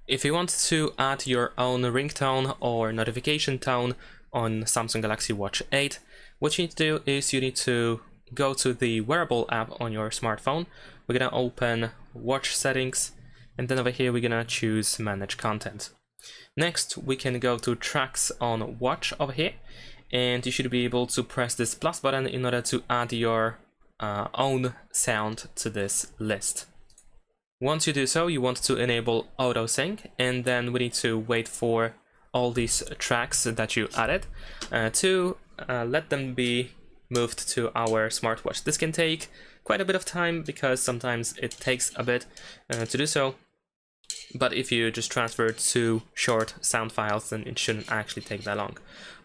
If you want to add your own ringtone or notification tone on Samsung Galaxy Watch 8, what you need to do is you need to go to the wearable app on your smartphone. We're gonna open watch settings, and then over here we're gonna choose manage content. Next, we can go to tracks on watch over here, and you should be able to press this plus button in order to add your own sound to this list. Once you do so, you want to enable auto sync, and then we need to wait for all these tracks that you added to let them be moved to our smartwatch. This can take quite a bit of time because sometimes it takes a bit to do so, but if you just transfer 2 short sound files, then it shouldn't actually take that long.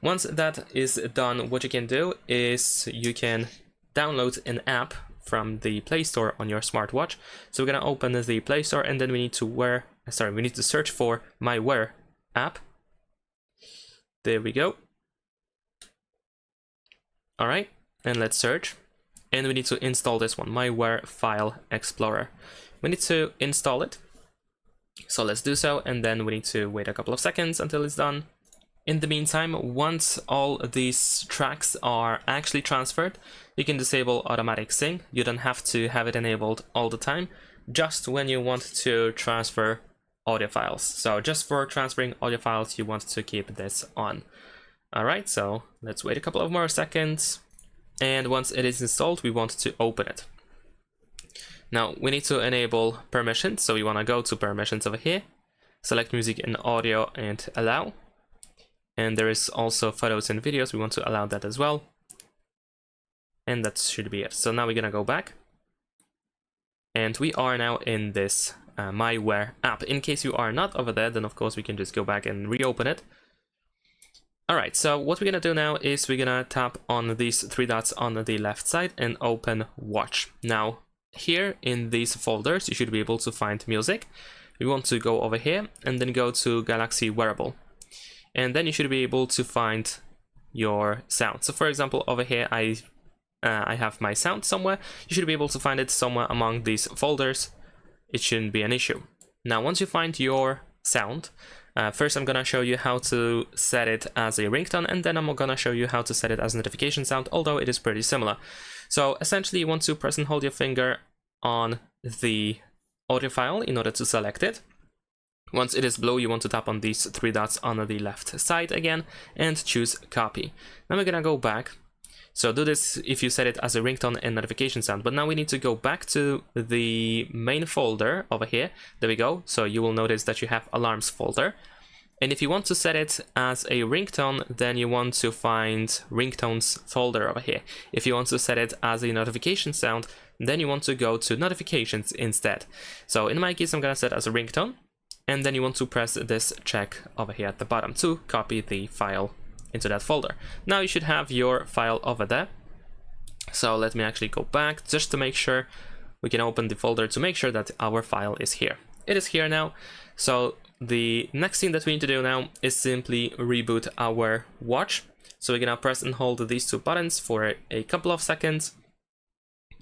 Once that is done, what you can do is you can download an app from the Play Store on your smartwatch. So we're gonna open the Play Store, and then we need to search for My Wear app. There we go. All right, and let's search, and we need to install this one, My Wear File Explorer. We need to install it, so let's do so, and then we need to wait a couple of seconds until it's done. In the meantime, once all these tracks are actually transferred, you can disable automatic sync. You don't have to have it enabled all the time, just when you want to transfer audio files. So just for transferring audio files, you want to keep this on. All right, so let's wait a couple of more seconds, and once it is installed, we want to open it. Now we need to enable permissions, so we want to go to permissions over here, select music and audio and allow. And there is also photos and videos, we want to allow that as well. And that should be it. So now we're gonna go back, and we are now in this My Wear app. In case you are not over there, then of course we can just go back and reopen it. Alright, so what we're gonna do now is we're gonna tap on these 3 dots on the left side and open Watch. Now here in these folders you should be able to find music. We want to go over here and then go to Galaxy Wearable, and then you should be able to find your sound. So for example, over here I have my sound somewhere. You should be able to find it somewhere among these folders. It shouldn't be an issue. Now once you find your sound, first I'm gonna show you how to set it as a ringtone, and then I'm gonna show you how to set it as a notification sound, although it is pretty similar. So essentially you want to press and hold your finger on the audio file in order to select it. Once it is blue, you want to tap on these 3 dots on the left side again and choose copy. Now we're gonna go back. So do this if you set it as a ringtone and notification sound, but now we need to go back to the main folder over here. There we go. So you will notice that you have alarms folder. And if you want to set it as a ringtone, then you want to find ringtones folder over here. If you want to set it as a notification sound, then you want to go to notifications instead. So in my case, I'm gonna set it as a ringtone, and then you want to press this check over here at the bottom to copy the file into that folder. Now you should have your file over there. So let me actually go back just to make sure. We can open the folder to make sure that our file is here. It is here now. So the next thing that we need to do now is simply reboot our watch. So we're gonna press and hold these 2 buttons for a couple of seconds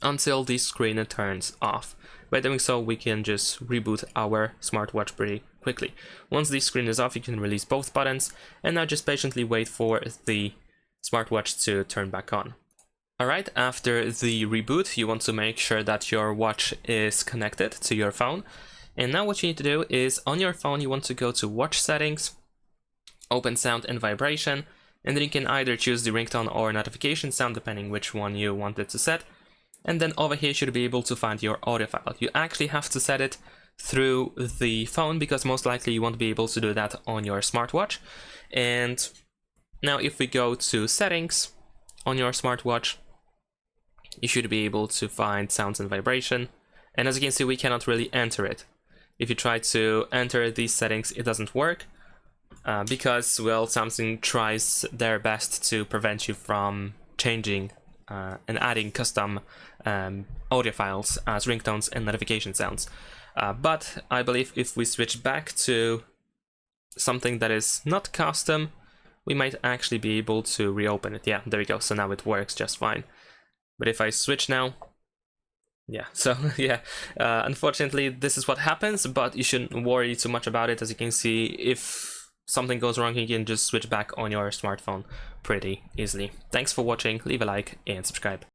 until the screen turns off. By doing so, we can just reboot our smartwatch pretty quickly. Once the screen is off, you can release both buttons, and now just patiently wait for the smartwatch to turn back on. Alright, after the reboot, you want to make sure that your watch is connected to your phone. And now what you need to do is, on your phone, you want to go to Watch Settings, open Sound and Vibration, and then you can either choose the ringtone or notification sound, depending which one you want it to set. And then over here you should be able to find your audio file. You actually have to set it through the phone because most likely you won't be able to do that on your smartwatch. And now if we go to settings on your smartwatch, you should be able to find sounds and vibration. And as you can see, we cannot really enter it. If you try to enter these settings, it doesn't work because, well, Samsung tries their best to prevent you from changing and adding custom audio files as ringtones and notification sounds. But I believe if we switch back to something that is not custom, we might actually be able to reopen it. Yeah, there we go. So now it works just fine. But if I switch now, Yeah, so yeah, unfortunately this is what happens, but you shouldn't worry too much about it. As you can see, if something goes wrong, you can just switch back on your smartphone pretty easily. Thanks for watching, leave a like and subscribe.